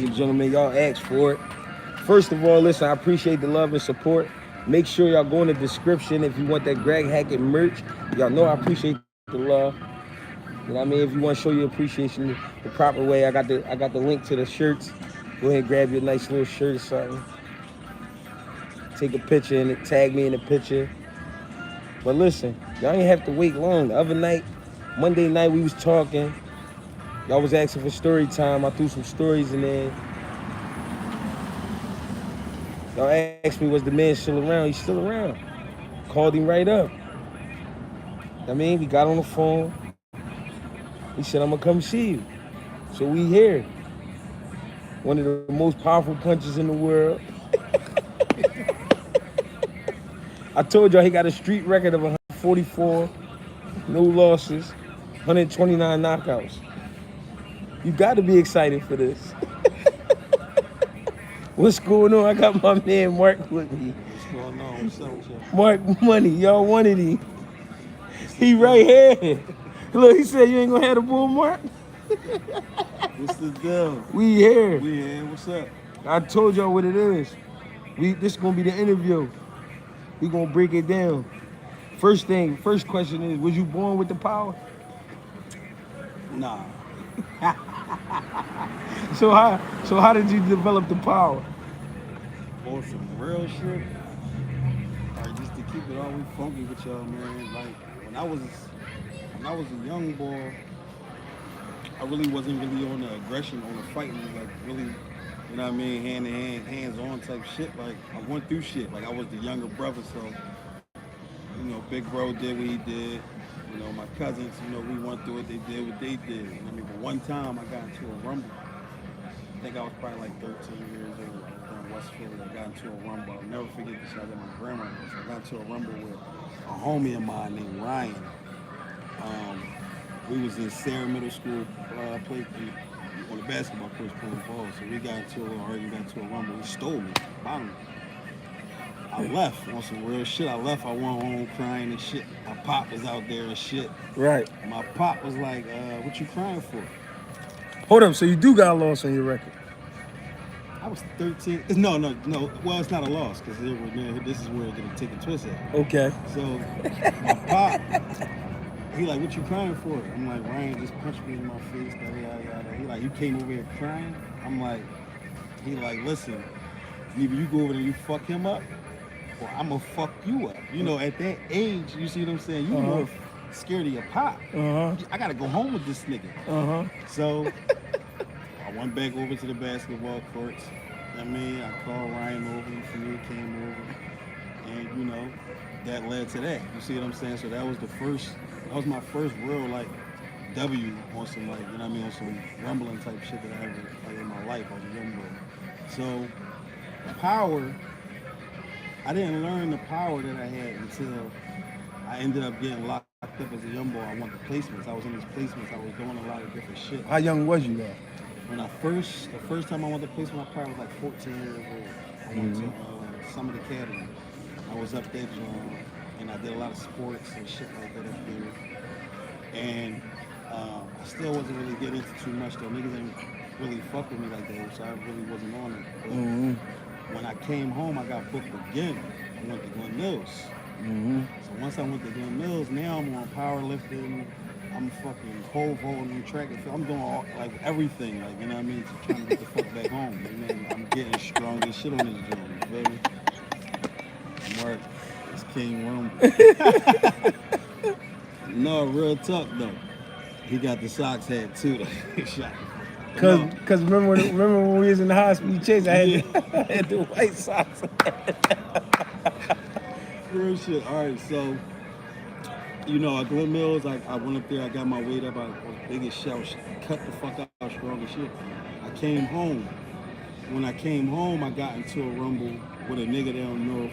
and gentlemen. Y'all asked for it. First of all, listen, I appreciate the love and support. Make sure y'all go in the description if you want that Greg Hackett merch. Y'all know I appreciate the love. You know what I mean? If you want to show your appreciation the proper way, I got the link to the shirts. Go ahead and grab your nice little shirt or something. Take a picture and tag me in the picture. But listen, y'all ain't have to wait long. The other night, Monday night, we was talking. Y'all was asking for story time. I threw some stories in there. Y'all asked me, was the man still around? He's still around. Called him right up. I mean, we got on the phone. He said, I'm gonna come see you. So we here. One of the most powerful punches in the world. I told y'all he got a street record of 144, no losses, 129 knockouts. You got to be excited for this. What's going on? I got my man Mark with me. What's going on? What's up with y'all? Mark Money, y'all wanted him. He right here. Look, he said you ain't gonna have the bull, Mark. What's the deal? We here. We here. What's up? I told y'all what it is. This gonna be the interview. We gonna break it down. First question is, was you born with the power? Nah. So how did you develop the power? On some real shit. Like, just to keep it all we funky with y'all, man. Like, when I was a young boy, I really wasn't really on the aggression, on the fighting, like really, you know what I mean, hand to hand, hands on type shit. Like, I went through shit. Like, I was the younger brother, so, you know, big bro did what he did. You know, my cousins, you know, we went through it, they did what they did. You know what I mean? But one time I got into a rumble. I think I was probably like 13 years old. I was down in Westfield. I got into a rumble. I'll never forget this shit. I was at my grandmother's. I got into a rumble with a homie of mine named Ryan. We was in Sarah Middle School, played on the basketball court playing ball. So we got into a little argument, got into a rumble. He stole me, bottom me. I left on some real shit. I left. I went home crying and shit. My pop was out there and shit. Right. My pop was like, "What you crying for?" Hold up. So you do got a loss on your record? I was 13. No. Well, it's not a loss because this is where it's gonna take a twist at. Okay. So my pop, he like, "What you crying for?" I'm like, "Ryan just punched me in my face." Yada yada yada. He like, "You came over here crying?" I'm like, he like, "Listen, either you go over there and you fuck him up, or I'm gonna fuck you up." You know, at that age, you see what I'm saying? You more scared of your pop. I gotta go home with this nigga. So I went back over to the basketball courts. I mean, I called Ryan over, he came over, and you know, that led to that. You see what I'm saying? So that was my first real like W on some like, you know what I mean, on some rumbling type shit that I ever like in my life. I was a young boy. So power, I didn't learn the power that I had until I ended up getting locked up as a young boy. I went to placements. I was in these placements. I was doing a lot of different shit. How young was you though? When the first time I went to placement, I probably was like 14 years old. I went to Summit Academy. I was up there, and I did a lot of sports and shit like that up there. And I still wasn't really getting into too much though. Niggas didn't really fuck with me like that, so I really wasn't on it. But when I came home, I got booked again. I went to Glen Mills. So once I went to Glen Mills, now I'm on powerlifting. I'm fucking pole vaulting, track and field. I'm doing all, like everything, like, you know what I mean, to try to get the fuck back home. And then I'm getting strong as shit on this joint, you feel me? Mark, it's King Rumble. No, real talk though. He got the socks hat too. Shot. Cause remember when we was in the high-speed chase, I had the white socks. Real shit. All right, so you know, at Glen Mills, I went up there, I got my weight up, I was big as shit, I was cut the fuck out, strong as shit. I came home. When I came home, I got into a rumble with a nigga down north,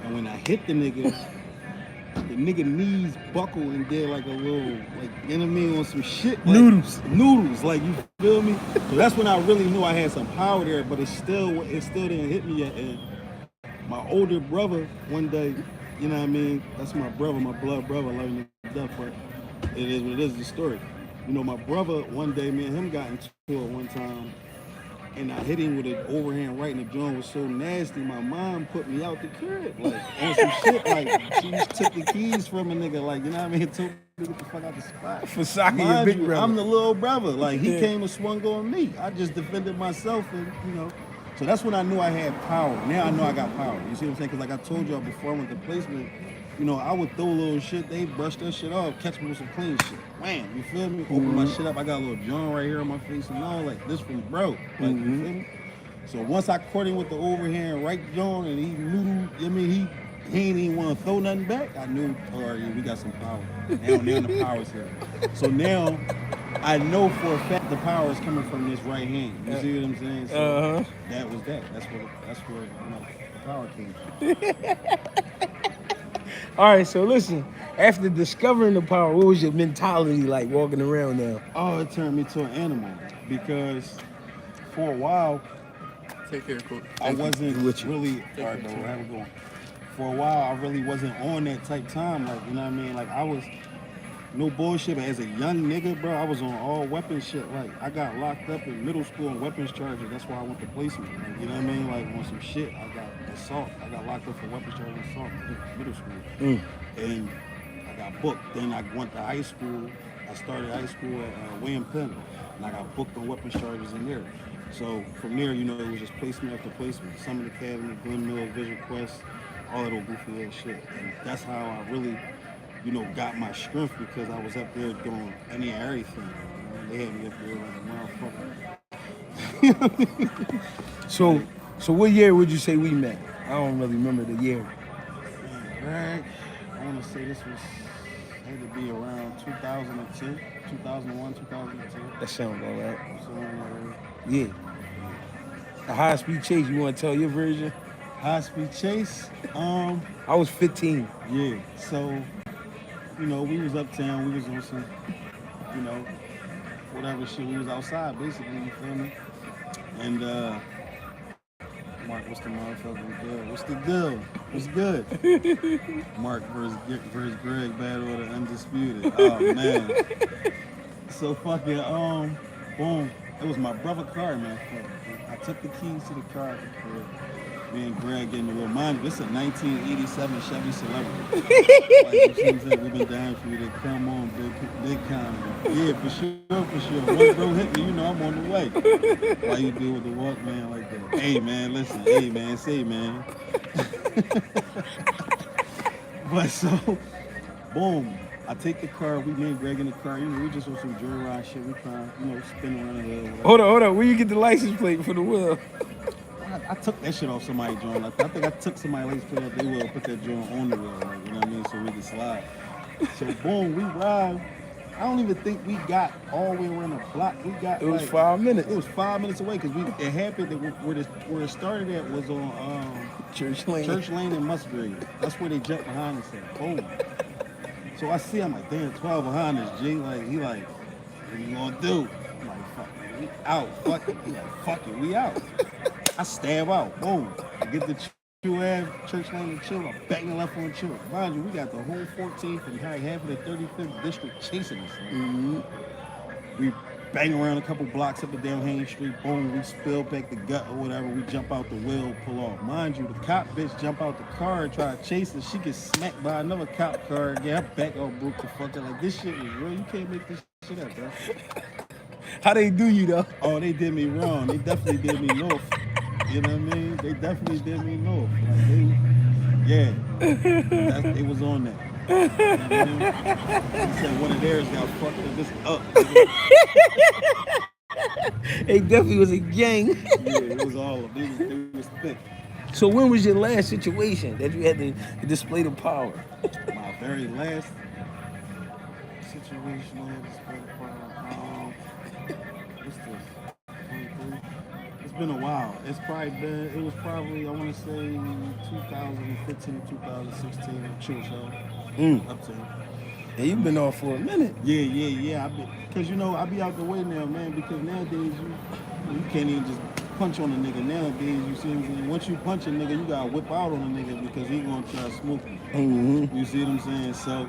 and when I hit the nigga knees buckled and did like a little, like, you know what I mean, on some shit. Like, noodles, like, you feel me? So that's when I really knew I had some power there, but it still didn't hit me yet. And my older brother, one day, you know what I mean? That's my brother, my blood brother. I love him to death, but it is what it is, the story. You know, my brother, one day, me and him got into it one time, and I hit him with an overhand right, and the joint was so nasty. My mom put me out the crib, like on some shit. Like she took the keys from a nigga, like you know what I mean. Told me to get the fuck out the spot. For soccer, your Mind big you, brother. I'm the little brother. Like he came and swung on me. I just defended myself, and you know. So that's when I knew I had power. Now I know I got power. You see what I'm saying? Because like I told y'all before I went to placement, you know, I would throw a little shit. They brush that shit off, catch me with some clean shit. Wham, you feel me? Open my shit up. I got a little joint right here on my face and all like this from bro. Like you feel me? So once I caught him with the overhand right joint and he knew, I mean, he ain't even want to throw nothing back. I knew, all right, yeah, we got some power. Now the power's here. So now I know for a fact the power is coming from this right hand. You see what I'm saying? So that was that. That's where you know, the power came from. All right, so listen. After discovering the power, what was your mentality like walking around now? Oh, it turned me to an animal because for a while Take care, coach. I wasn't With you. really. All right, bro, have it going. For a while, I really wasn't on that type time. Like, you know what I mean? Like, I was no bullshit. But as a young nigga, bro, I was on all weapons shit. Like, I got locked up in middle school on weapons charges. That's why I went to placement. Like, you know what I mean? Like, on some shit. I got assault. I got locked up for weapons charges and assault in middle school. And I got booked. Then I went to high school. I started high school at William Penn. And I got booked on weapons charges in there. So from there, you know, it was just placement after placement. Summit Academy, Glen Mills, Vision Quest, all that old goofy ass shit. And that's how I really, you know, got my strength because I was up there doing any and everything. They had me up there like a motherfucker. So what year would you say we met? I don't really remember the year. Man, Greg, I want to say this had to be around 2002, 2001, 2002. That sounds all right. So, Yeah. A high-speed chase, you want to tell your version? high-speed chase. I was 15. Yeah. So, you know, we was uptown. We was on some, you know, whatever shit. We was outside, basically. You feel me? And Mark, what's the motherfucking deal? What's the deal? What's good? Mark versus Greg, battle of the Undefeated. Oh man. So fucking boom. It was my brother's car, man. I took the keys to the car at the crib. Me and Greg getting the real mind. This is a 1987 Chevy Celebrity. Like, you see what I'm saying? We've been dying for you to come on, big comment. Yeah, for sure. Once bro hit me, you know I'm on the way. Why you do with the Walkman like that? Hey man, listen. Hey man, say man. But so, boom. I take the car, me and Greg in the car, you know, we just on some joyride shit, we trying, you know, spin around the hood. Hold on. Where you get the license plate for the wheel? I took that shit off somebody's joint. Like, I think I took somebody's license plate off their wheel, put that joint on the wheel, like, you know what I mean, so we could slide. So boom, we ride. I don't even think we got all the way around the block. We got It was like, 5 minutes. It was 5 minutes away because it happened that where it started at was on Church Lane. Church Lane and Musgrave. That's where they jumped behind us at. Boom. So I see, I'm like, damn, 12 behind us, G. Like, he like, what you gonna do? I'm like, fuck it, we out. Fuck it. He like, fuck it, we out. I stab out. Boom. I get the Chew Ave, Church Lane and Chill. I'm banging left on Chill. Mind you, we got the whole 14th and half of the 35th district chasing us. We bang around a couple blocks up and down Haynes Street. Boom, we spill back the gut or whatever. We jump out the wheel, pull off. Mind you, the cop bitch jump out the car and try to chase us. She gets smacked by another cop car. Yeah, her back all broke the fuck up. Like, this shit was real. You can't make this shit up, bro. How they do you though? Oh, they did me wrong. They definitely did me north. You know what I mean? They definitely did me north. Like, they was on that. You know what I mean? He said one of theirs got fucked up. They definitely was a gang. Yeah, it was all of them. They was thick. So when was your last situation that you had to display the power? My very last situation on display the power. What's this? 23? It's been a while. It was probably, I want to say 2015, 2016, chill show. Up to. Yeah, you've been off for a minute. Yeah. Because, you know, I be out the way now, man, because nowadays you can't even just punch on a nigga nowadays. You see what I'm saying? Once you punch a nigga, you got to whip out on a nigga because he going to try to smoke you. You see what I'm saying? So,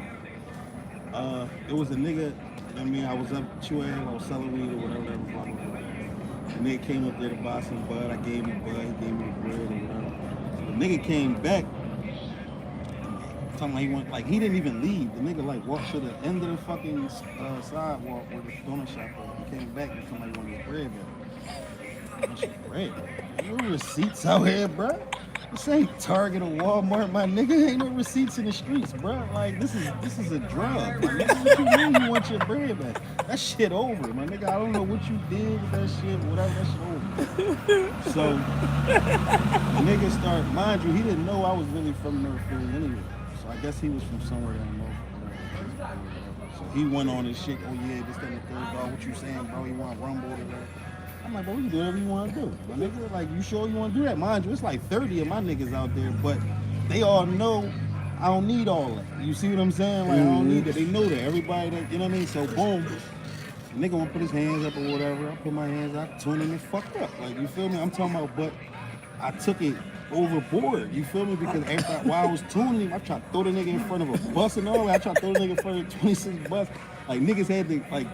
it was a nigga, I mean, I was up Chew Ave, I was selling weed or whatever. The nigga came up there to buy some bud. I gave him bud. He gave me the bread and whatever. So the nigga came back. Talking like he went, like he didn't even leave. The nigga like walked to the end of the fucking sidewalk where the donut shop was. He came back and somebody wanted his bread back. What's your bread? No receipts out here, bro. This ain't Target or Walmart, my nigga. Ain't no receipts in the streets, bro. Like this is a drug, my nigga. What you mean you want your bread back? That shit over, my nigga. I don't know what you did with that shit, whatever. That shit over. So the nigga started, mind you, he didn't know I was really from North Philly anyway. So I guess he was from somewhere down north. So he went on his shit. Oh yeah, this, that, and the third, bro. What you saying, bro? You want rumble or whatever? I'm like, bro, we can do whatever you want to do. My nigga, like, you sure you want to do that? Mind you, it's like 30 of my niggas out there, but they all know I don't need all that. You see what I'm saying? Like, I don't need that. They know that. Everybody that, you know what I mean? So, boom. The nigga want to put his hands up or whatever. I put my hands up, tune him and fucked up. Like, you feel me? I'm talking about, but I took it overboard. You feel me? Because while I was tuning him, I tried to throw the nigga in front of a bus and all that. I tried to throw the nigga in front of a 26 bus. Like, niggas had to, like,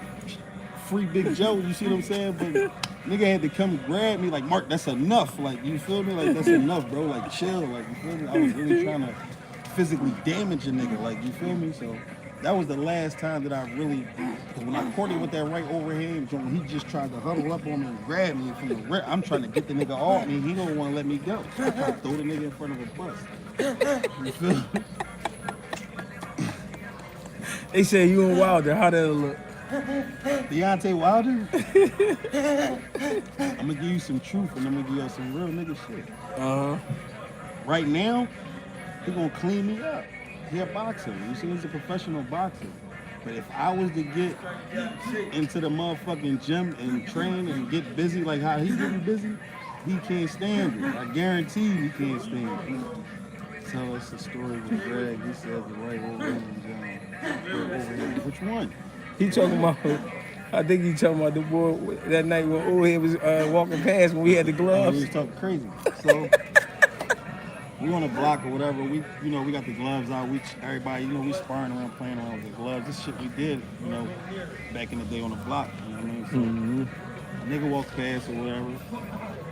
free Big Joe, you see what I'm saying? But nigga had to come grab me like, Mark, that's enough. Like, you feel me? Like, that's enough, bro. Like, chill. Like, you feel me? I was really trying to physically damage a nigga. Like, you feel me? So that was the last time that I really, because when I caught him with that right overhand joint, he just tried to huddle up on me and grab me from the rear. I'm trying to get the nigga off me. He don't want to let me go. So I tried to throw the nigga in front of a bus. You feel me? They said you and Wilder. How that look? Deontay Wilder? I'm gonna give you some truth and I'm gonna give you some real nigga shit. Right now, he gonna clean me up. He a boxer. You see, he's a professional boxer. But if I was to get into the motherfucking gym and train and get busy like how he's getting busy, he can't stand it. I guarantee he can't stand it. Tell us the story with Greg. He said the right overhand. Which one? He talking about, I think he talking about the boy that night when Ohead was walking past when we had the gloves. He was talking crazy. So we on a block or whatever. We, you know, we got the gloves out. Everybody, you know, we sparring around, playing around with the gloves. This shit we did, you know, back in the day on the block. You know what I mean? So nigga walks past or whatever.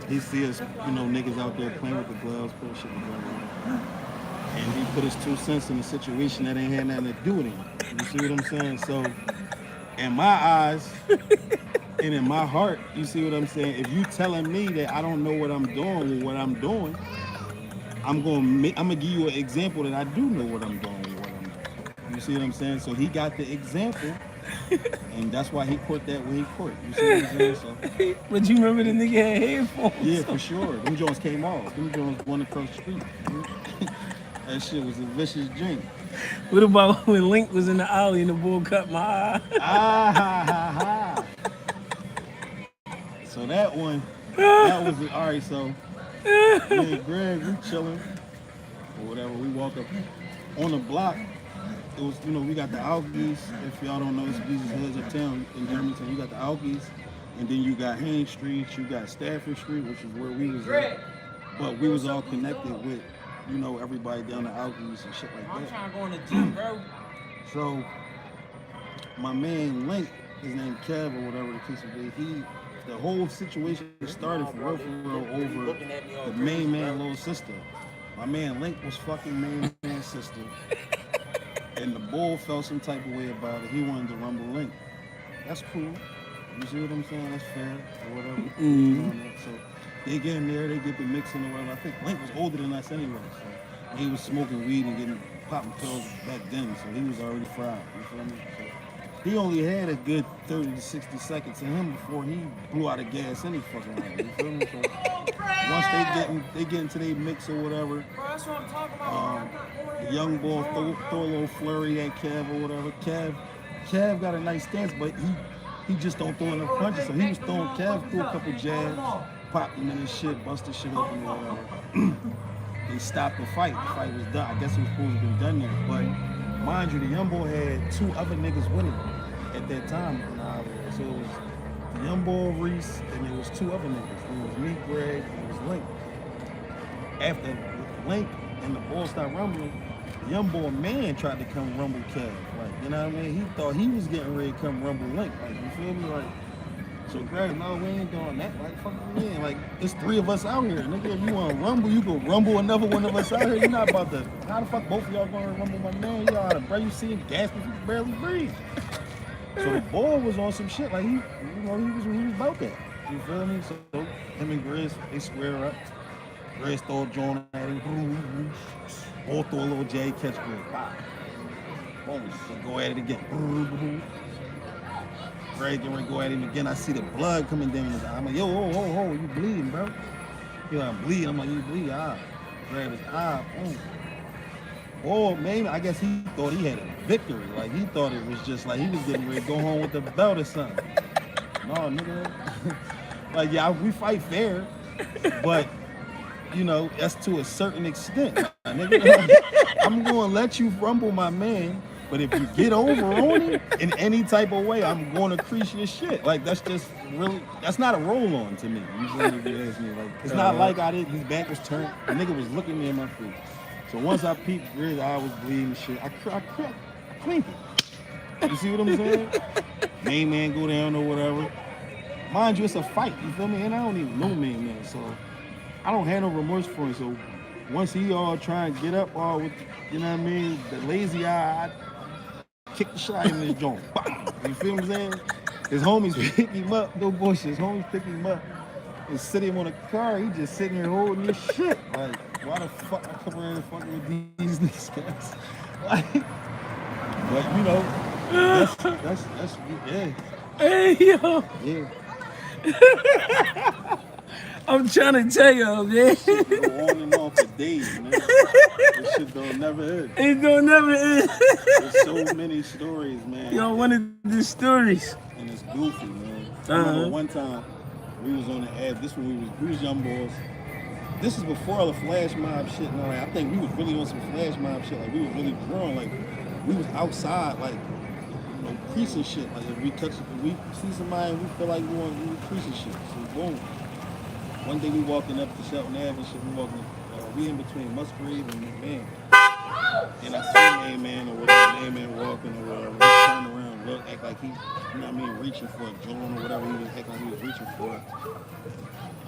He see us, you know, niggas out there playing with the gloves, put shit together. And he put his 2 cents in a situation that ain't had nothing to do with him. You see what I'm saying? So, in my eyes and in my heart, you see what I'm saying? If you telling me that I don't know what I'm doing or what I'm doing, I'm gonna give you an example that I do know what I'm doing or what I'm doing. You see what I'm saying? So he got the example, and that's why he caught that when he caught. You see what I'm saying? So, but you remember the nigga had headphones? yeah, for sure. Them joints came off. Them joints went across the street. That shit was a vicious drink. What about when Link was in the alley and the bull cut my eye? So that one, that was all right. So me and Greg, we chilling or whatever. We walk up on the block. It was, you know, we got the Alkies. If y'all don't know, it's Jesus Hoods uptown in Germantown. You got the Alkies, and then you got Haynes Street. You got Stafford Street, which is where we was at. But we was all connected with, you know, everybody down the Alkies and shit like that. I'm trying to go in the gym, bro. So my man Link, his name Kev or whatever the case may be, the whole situation started for real over the main man little sister. My man Link was fucking main man's sister. And the bull felt some type of way about it. He wanted to rumble Link. That's cool. You see what I'm saying? That's fair or whatever. So they get in there, they get the mixing or whatever. I think Link was older than us anyway. So he was smoking weed and getting popping pills back then. So he was already fried. You feel me? So he only had a good 30 to 60 seconds in him before he blew out of gas any fucking way. You feel me? So once they get into their mix or whatever, the young boy throw a little flurry at Kev or whatever. Kev got a nice stance, but he just don't throw enough punches. So he was throwing Kev threw a couple jabs, popped him in his shit, busted shit open or whatever. They stopped the fight. The fight was done. I guess it was supposed to have been done there. But mind you, the young boy had 2 other niggas winning at that time. So it was the young boy Reese, and there was 2 other niggas. It was me, Greg, and it was Link. After Link and the ball stopped rumbling, the young boy man tried to come rumble Kev. Like, you know what I mean? He thought he was getting ready to come rumble Link. Like, you feel me? Like, So Greg, no, we ain't doing that. Like, fuck you mean? Like, it's 3 of us out here. Nigga, if you want to rumble, you can rumble another one of us out here. You're not about to, how the fuck both of y'all going to rumble my man? Y'all out of breath, you see him gasping, he can barely breathe. So the boy was on some shit, like, he was about that. You feel me? So him and Grizz, they square up. Grizz throw a joint at him. Both throw a little J, catch Grizz. Wow. Boom, so go at it again. Greg getting ready to go at him again. I see the blood coming down his eye. I'm like, yo, oh, you bleeding, bro. He's like, I'm bleeding. I'm like, you bleed? Ah. Grab his eye. Boom. Oh, maybe, I guess he thought he had a victory. Like, he thought it was just like he was getting ready to go home with the belt or something. No, nigga. Like, yeah, we fight fair, but, you know, that's to a certain extent. Nigga, I'm going to let you rumble my man. But if you get over on him in any type of way, I'm going to crease your shit. Like, that's just really, that's not a roll on to me. You feel me? If you ask me. Like, it's not like I did, his back was turned. The nigga was looking me in my face. So once I peeped Grizz, I was bleeding shit. I cleaned it. You see what I'm saying? Main man go down or whatever. Mind you, it's a fight. You feel me? And I don't even know main man. So I don't have no remorse for him. So once he all try and get up all with, you know what I mean, the lazy eye, kick the shot in his joint. You feel what I'm saying? His homies pick him up, no bullshit. His homies pick him up and sit him on a car. He just sitting there holding his shit. Like, why the fuck I come around and fucking with these niggas, guys? Like, but you know, that's yeah. Hey, yo. Yeah. I'm trying to tell you, man. Shit go on and on for days, man. This shit don't never end. It don't never end. There's so many stories, man. Yo, one of the stories. And it's goofy, man. I remember one time we was on the ad. This when we was young boys. This is before all the flash mob shit and all that. I think we was really on some flash mob shit. Like, we was really growing. Like, we was outside, like, you know, creasing shit. Like, if we see somebody and we feel like we creasing shit. So boom. One day we walking up to Shelton Ave and shit. We in between Musgrave and McMahon. And I see Main Man or whatever, Main Man walking or whatever. He turn around, look, act like he, you know what I mean, reaching for a joint or whatever he was acting like he was reaching for.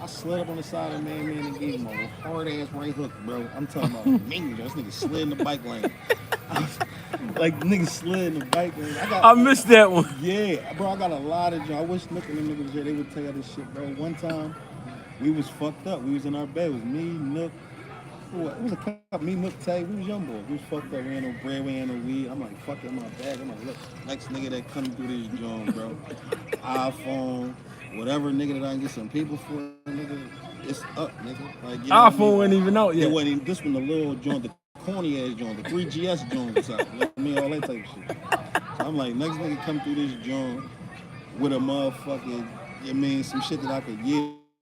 I slid up on the side of Main Man and gave him a hard ass right hook, bro. I'm talking about mean. This nigga slid in the bike lane. Like, nigga slid in the bike lane. I missed that one. Yeah, bro, I got a lot of joints. I wish Nook and them niggas was here. They would tell you this shit, bro. One time, we was fucked up. We was in our bed. It was me, Nook. It was a couple. Me, Nook, Tay. We was young boys. We was fucked up. We ain't no bread. We ain't no weed. I'm like, fuck it, in my bag. I'm like, look, next nigga that come through this joint, bro. iPhone, whatever nigga that I can get some people for, nigga, it's up, nigga. Like, you know iPhone wasn't even out yet. It wasn't even, this one, the little joint, the corny ass joint, the 3GS joint was out. You know what I mean? All that type of shit. So I'm like, next nigga come through this joint with a motherfucking, I mean, some shit that I could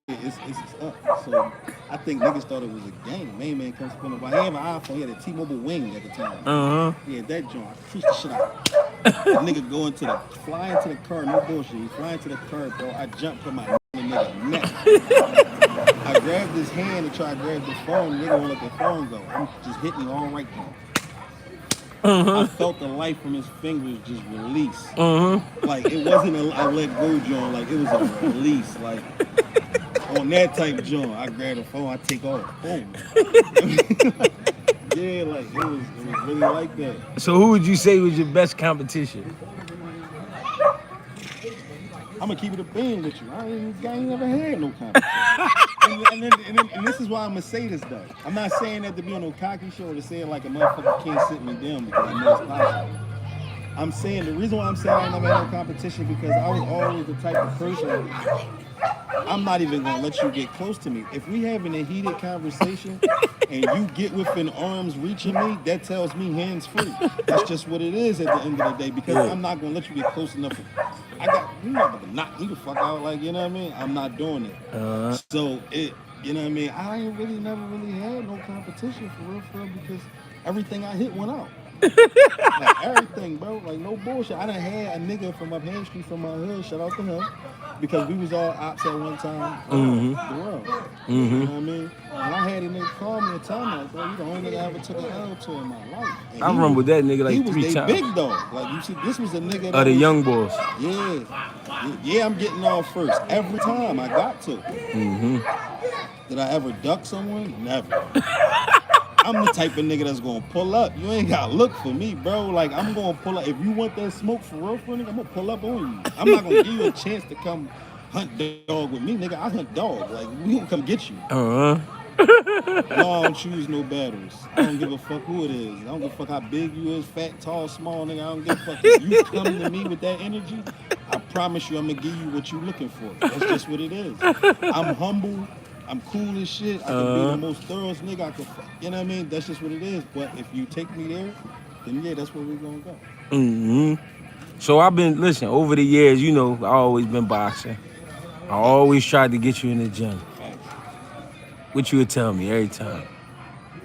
it's up. So I think niggas thought it was a game. Main Man comes pulling by. He had an iPhone. He had a T-Mobile Wing at the time. He had that joint. I creased the shit out. The nigga fly into the car, no bullshit. He fly into the car, bro. I jumped for my nigga neck. I grabbed his hand to try to grab the phone. Nigga won't let the phone go. I'm just hitting him all right now. I felt the life from his fingers just release. Like, it wasn't a let go joint. Like, it was a release. Like, on that type joint, I grab the phone, I take off. Boom. Yeah, like, it was really like that. So who would you say was your best competition? I'm gonna keep it a beam with you. I ain't never had no competition. and this is why I'm gonna say this though. I'm not saying that to be on no cocky show or to say it like a motherfucker can't sit me down because I know it's possible. I'm saying the reason why I'm saying I ain't never had no competition because I was always the type of person. I'm not even gonna let you get close to me. If we having a heated conversation and you get within arm's reach of me, that tells me hands free. That's just what it is at the end of the day because I'm not gonna let you get close enough. You're not about to knock me the fuck out, like, you know what I mean? I'm not doing it. So it, you know what I mean? I ain't never really had no competition for real, because everything I hit went out. Like, everything, bro. Like, no bullshit. I done had a nigga from up Ham Street from my hood, shout out to him. because we was all ops at one time. The world. You know what I mean? And I had a nigga call me and tell me, like, bro, you the only nigga I ever took an L to in my life. And I remember that nigga like 3 He times. was big dog. Like, you see, this was a nigga that Of the was, young boys. Yeah, I'm getting off first. Every time I got to. Did I ever duck someone? Never. I'm the type of nigga that's gonna pull up. You ain't gotta look for me, bro. Like, I'm gonna pull up. If you want that smoke for real, nigga, I'm gonna pull up on you. I'm not gonna give you a chance to come hunt dog with me, nigga. I hunt dog. Like, we gonna come get you. No, I don't choose no battles. I don't give a fuck who it is. I don't give a fuck how big you is, fat, tall, small, nigga. I don't give a fuck. If you come to me with that energy, I promise you I'm gonna give you what you looking for. That's just what it is. I'm humble. I'm cool as shit. I can be the most thorough nigga I can. You know what I mean? That's just what it is. But if you take me there, then yeah, that's where we're gonna go. So I've been, listen, over the years, you know, I always been boxing. I always tried to get you in the gym. What you would tell me every time?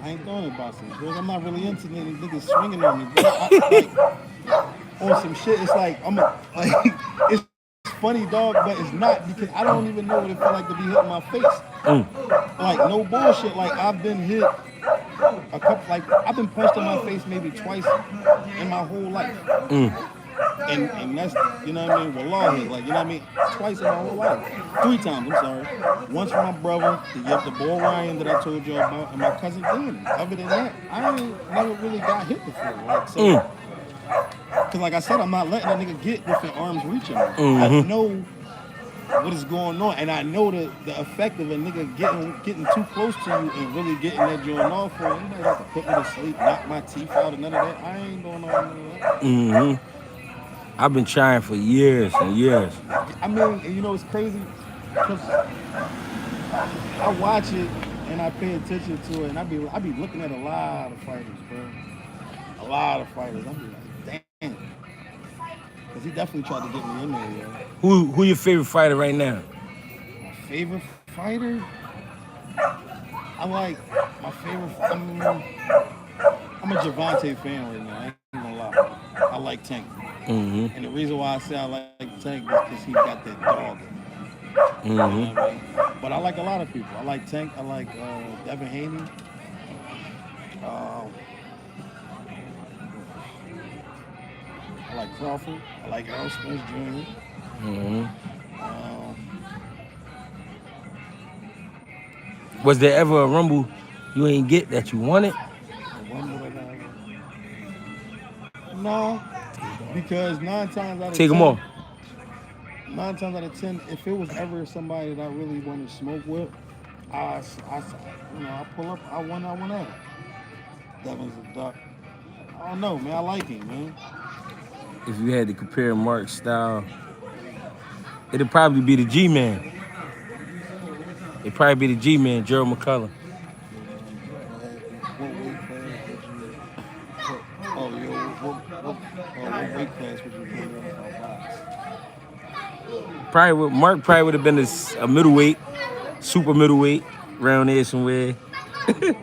I ain't throwing boxing, bro. I'm not really into niggas swinging on me, bro. On some shit, it's like it's funny, dog, but it's not because I don't even know what it feel like to be hit in my face. Like, no bullshit. Like, I've been hit a couple. Like, I've been punched in my face maybe twice in my whole life. And that's, you know what I mean, Wallah hit, like, you know what I mean, twice in my whole life. 3 times, I'm sorry. Once from my brother, the boy Ryan that I told you about, and my cousin Danny. Other than that, I ain't never really got hit before. Like, so, because like I said, I'm not letting that nigga get within arm's reach of me. I know what is going on, and I know the effect of a nigga getting too close to you and really getting that joint off for it. You know, have to put me to sleep, knock my teeth out, and none of that. I ain't doing all that. I've been trying for years and years. I mean, you know, it's crazy because I watch it and I pay attention to it, and I be looking at a lot of fighters, bro. A lot of fighters. I be like, damn. Because he definitely tried to get me in there, yo. Who your favorite fighter right now? My favorite fighter? I like my favorite. I'm a Javante fan right now. I ain't gonna lie. I like Tank. And the reason why I say I like Tank is because he got that dog in him. You know what I mean? But I like a lot of people. I like Tank. I like Devin Haney. I like Crawford. I like Errol Spence Jr. Was there ever a rumble you ain't get that you wanted? No, because 9 times out of 10. Take them off. 9 times out of 10, if it was ever somebody that I really wanted to smoke with, I pull up. I went out. Devin's a duck. I don't know, man. I like him, man. If you had to compare Mark's style, it'd probably be the G-Man. It'd probably be the G-Man, Gerald McCullough. What weight class would you put in for box? Mark would have been a middleweight, super middleweight, around there somewhere. It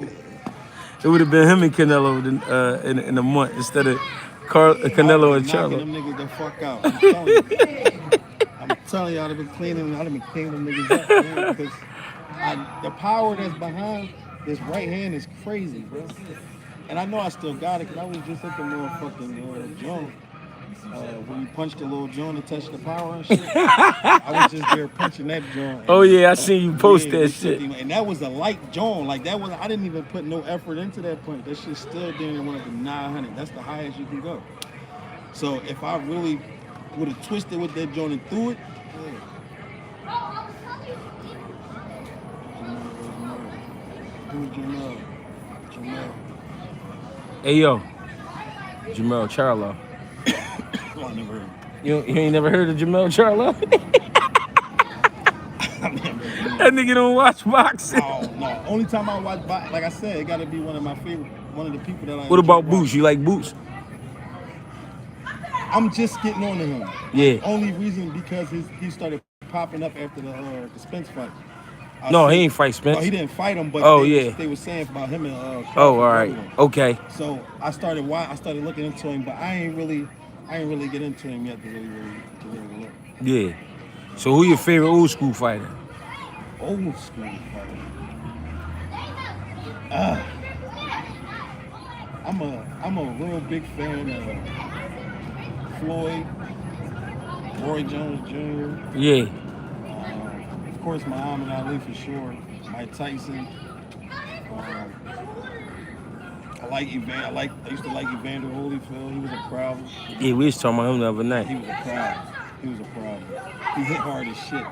would have been him and Canelo in a month instead of Canelo and Charlo. Them niggas the fuck out. I'm telling you. I'm telling you, I'd have been cleaning them niggas up, man, because the power that's behind this right hand is crazy, bro. And I know I still got it because I was just at the motherfucking joint. When you punch the little joint and touch the power and shit. I was just there punching that joint. Oh yeah, I seen you post that shit. And that was a light joint. Like that was, I didn't even put no effort into that punch. That shit still didn't want to 900. That's the highest you can go. So if I really would have twisted with that joint and threw it, Jamel. Hey yo, Jamel Charlo. Oh, I never heard. You ain't never heard of Jamel Charlo? That nigga don't watch boxing. Oh no! Only time I watch boxing, like I said, it got to be one of my favorite, one of the people that I. What about Boots? You like Boots? I'm just getting on to him. Yeah. Only reason because he started popping up after the Spence fight. No, he ain't fight Spence. No, he didn't fight him, but they were saying about him and Crawford. Oh, all right. Okay. So I started looking into him, but I ain't really get into him yet to really look. Yeah. So who your favorite old school fighter? Old school fighter. I'm a real big fan of Floyd, Roy Jones Jr. Yeah. Of course, Muhammad Ali for sure. Mike Tyson. I used to like Evander Holyfield. He was a problem. Yeah, we was talking about him the other night. He was a problem. He hit hard as shit.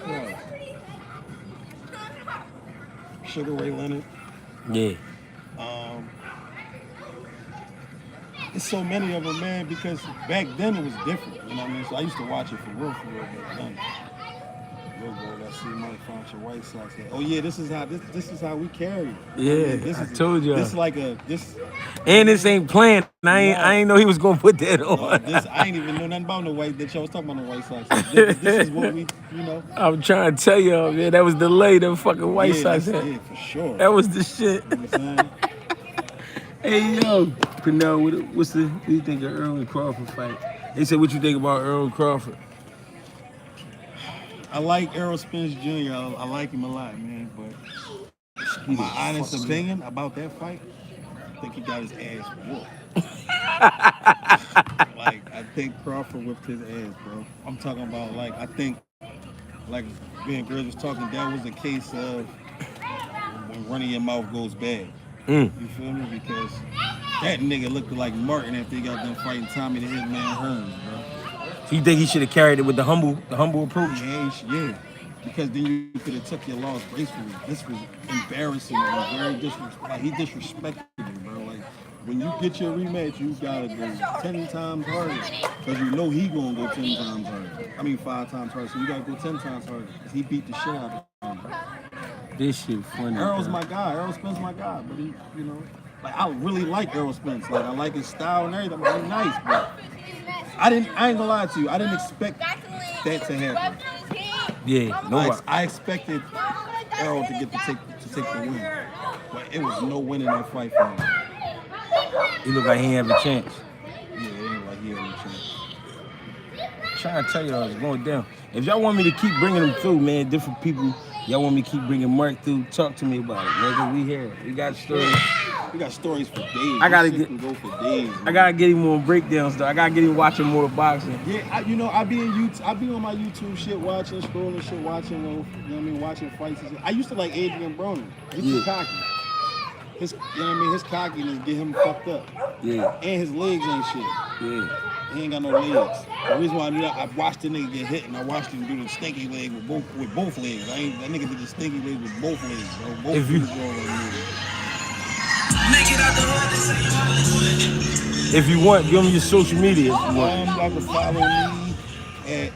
Yeah. Sugar Ray Leonard. Yeah. There's so many of them, man, because back then it was different. You know what I mean? So I used to watch it for real back then. Real good. I see money from your White Sox. Oh yeah, this is how we carry it. Yeah, I told you. This like this. And this ain't playing. I ain't know he was gonna put that on. I ain't even know nothing about no White. That y'all was talking about no White Sox. This is what we, you know. I'm trying to tell y'all, man, that was the lay them fucking White Sox had. Yeah, for sure. That was the shit. You know what I'm saying? Hey yo, Pernell, what do you think of Earl and Crawford fight? They said, what you think about Earl and Crawford? I like Errol Spence Jr. I like him a lot, man. But my honest opinion about that fight, I think he got his ass whooped. Like, I think Crawford whipped his ass, bro. I'm talking about, like, I think, like me and Greg was talking, that was a case of when running your mouth goes bad. You feel me? Because that nigga looked like Martin after he got done fighting Tommy the Hitman Hearns, bro. So you think he should have carried it with the humble approach? Yeah. Because then you could have took your loss gracefully. This was embarrassing. It was very disrespectful. Like, he disrespected you, bro. Like, when you get your rematch, you gotta go 10 times harder. Because you know he gonna go 10 times harder. I mean, 5 times harder. So you gotta go 10 times harder. Because he beat the shit out of him, bro. This shit funny. Earl's my guy. Errol Spence my guy. But he, you know, like, I really like Errol Spence. Like, I like his style and everything. Like, he's nice, but I ain't gonna lie to you. I didn't expect that to happen. Yeah, no. I expected Errol to get to take the win, but it was no win in that fight for him. He looked like he didn't have a chance. Yeah, it ain't like he had a chance. I'm trying to tell y'all, it's going down. If y'all want me to keep bringing them through, man, different people, y'all want me to keep bringing Mark through, talk to me about it, man, 'cause we here. We got stories. We got stories for days. I gotta can go for days. Man. I gotta get him on breakdowns though. I gotta get him watching more boxing. Yeah, I be on my YouTube shit, watching, scrolling shit, watching, you know what I mean, watching fights and shit. I used to like Adrian Broner. He's too cocky. You know what I mean? His cockiness get him fucked up. Yeah. And his legs ain't shit. Yeah. He ain't got no legs. The reason why I knew that, I watched the nigga get hit and I watched him do the stinky leg with both legs. That nigga did the stinky leg with both legs, bro. Both If you- legs going If you want, give him your social media if you want. Y'all can follow me at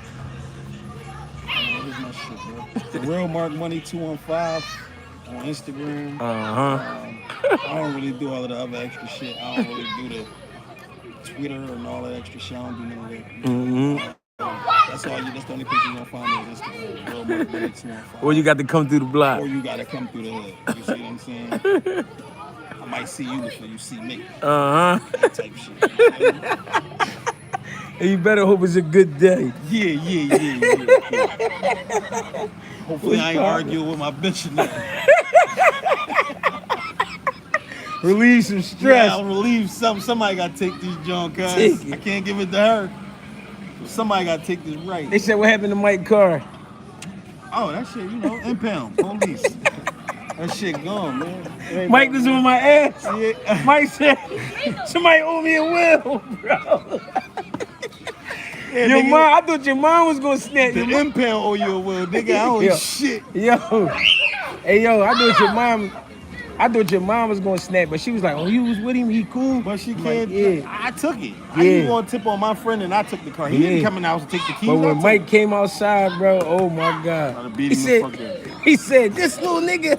what is my shit, bro? The Real Mark Money 215 on Instagram. I don't really do all of the other extra shit. I don't really do the Twitter and all that extra shit. I don't do none of that. That's the only place you gonna find me on Instagram. Real Mark Money 215. Or you got to come through the block. Or you gotta come through the hood. You see what I'm saying? I might see you before you see me. That type shit. And you better hope it's a good day. Yeah. Hopefully I ain't arguing with my bitch tonight. Relieve some stress. Yeah, I'll relieve something. Somebody gotta take this junk, cuz. Take it. I can't give it to her. Somebody gotta take this right. They said, what happened to Mike Carr? Oh, that shit, impound, police. That shit gone, man. Mike was on my ass. Yeah. Mike said, somebody owe me a will, bro. Yeah, Your nigga, mom, I thought your mom was gonna snatch the your mom. impound owe you a will, nigga. I owe you shit. Yo, hey yo, I thought your mom was gonna snap, but she was like, oh, you was with him, he cool. But she I'm can't. like, yeah. I took it. Yeah. I didn't want to tip on my friend and I took the car. He didn't come in the house to take the keys. But I when took Mike it. came outside, bro, oh my I'd God. have beat him the fuck up. He said, this little nigga,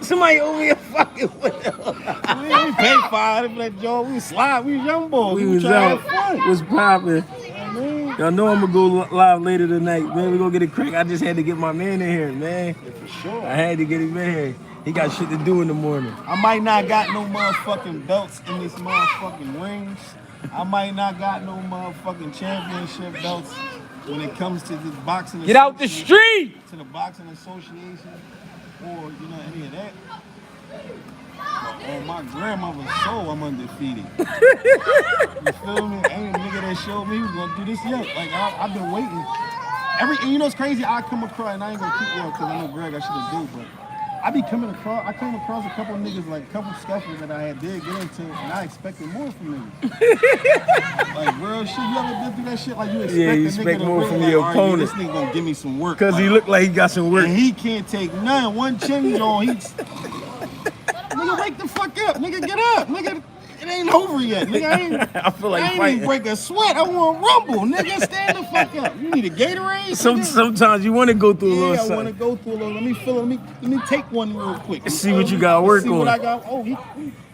somebody owe me a fucking will. We paid $5 for that job. We was slide. We was young boys. We was trying out, to have fun. was popping. Man. Y'all know I'm gonna go live later tonight, man. We gonna get it crack. I just had to get my man in here, man. Yeah, for sure. I had to get him in here. He got shit to do in the morning. I might not got no motherfucking belts in this motherfucking rings. I might not got no motherfucking championship belts. when it comes to the boxing, Get out the street. to the boxing association, or you know any of that. On my grandmother's soul, I'm undefeated. You feel me? Ain't a nigga that showed me he was gonna do this yet. Like I've been waiting. And you know it's crazy. I come across, and I ain't gonna keep you because I know Greg, I should have do, but I came across a couple niggas, like a couple scuffles that I did get into, and I expected more from niggas. Like real shit. You ever been through that shit? Like you expect, Yeah, you a expect nigga to more really, from like, your all right, opponent. This nigga gonna give me some work. Cause he like, looked like he got some work. and he can't take none. One chin on, nigga, wake the fuck up. Nigga, get up. Nigga, it ain't over yet. Nigga, I feel like I ain't fighting. even break a sweat. I want to rumble. Nigga, stand the fuck up. You need a Gatorade? Nigga? Sometimes you want to go through a Yeah, little I want to something. go through a little. Let me feel it. Let me take one real quick. See what you got to work see on. What I got. Oh,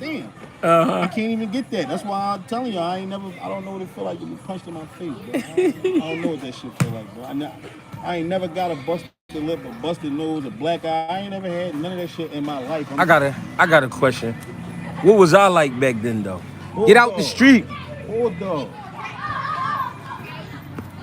damn. I can't even get that. That's why I'm telling you, I don't know what it feel like to be punched in my face, bro. I don't know what that shit feel like, bro. I ain't never got a busted lip, a busted nose, a black eye. I ain't never had none of that shit in my life. I got a question. What was I like back then though? Get out the street. Bulldog.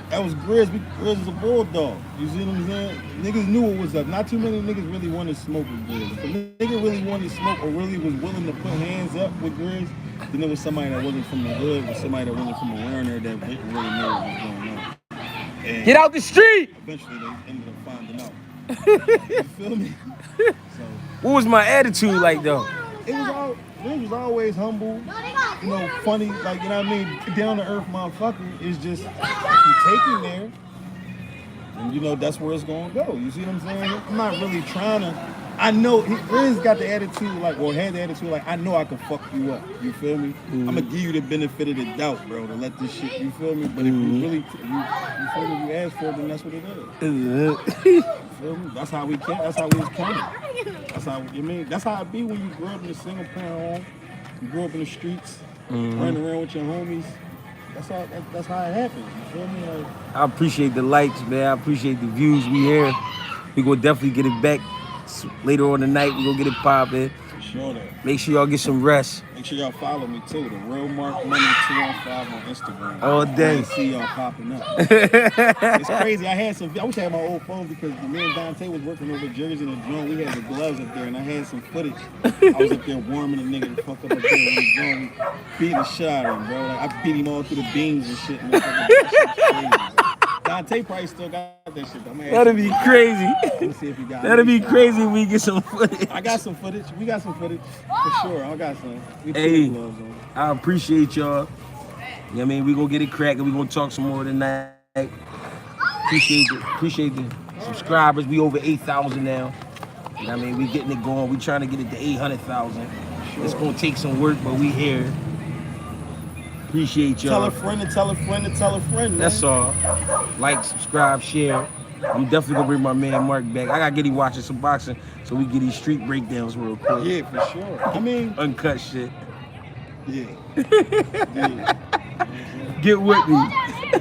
That was Grizz. Grizz was a bulldog. You see what I'm saying? Niggas knew what was up. Not too many niggas really wanted to smoke with Grizz. If a nigga really wanted to smoke or really was willing to put hands up with Grizz, then it was somebody that wasn't from the hood, or somebody that wasn't from around there that didn't really know what was going on. And Get out the street. eventually they ended up finding out. You feel me? So What was my attitude like though? Grizz was always humble, you know, funny, like, you know what I mean? Down to earth motherfucker. It's just, if you take him there, and you know, that's where it's gonna go. You see what I'm saying? I'm not really trying to, I know, Grizz got the attitude, like, or had the attitude, like, I know I can fuck you up. You feel me? I'm gonna give you the benefit of the doubt, bro, to let this shit, you feel me? But if you really, you feel me, you ask for it, then that's what it is. You feel me? That's how we came, that's how we was coming. That's how, you mean, that's how it be when you grow up in a single parent home. You grew up in the streets, running around with your homies. That's how it happens. You feel me? Like, I appreciate the likes, man. I appreciate the views we hear. We gonna definitely get it back later on tonight. We gonna get it popping. for sure that. Make sure y'all get some rest. Make sure y'all follow me too. The Real Mark Money 215 on Instagram. All day. I see y'all popping up. It's crazy. I wish I had my old phone because me and Dante was working over Jersey and the drone. We had the gloves up there and I had some footage. I was up there warming a nigga the fuck up there when the drone beating the shit out of him, bro. Like I beat him all through the beams and shit. And that shit's crazy, bro. Dante probably still got that shit. That'd be crazy. Let me see if he got That'd be crazy if we get some footage. I got some footage. We got some footage for sure. I got some. We put Hey, the gloves on. I appreciate y'all. You know what I mean? We gonna get it cracking. We gonna talk some more tonight. Appreciate the subscribers. We over 8,000 now. You know what I mean? We getting it going. We trying to get it to 800,000. It's gonna take some work, but we here. Appreciate y'all. Tell a friend to tell a friend to tell a friend, man. That's all. Like, subscribe, share. I'm definitely gonna bring my man Mark back. I gotta get him watching some boxing so we get these street breakdowns real quick. Yeah, for sure. I mean, Uncut shit. yeah. Yeah. Get with me.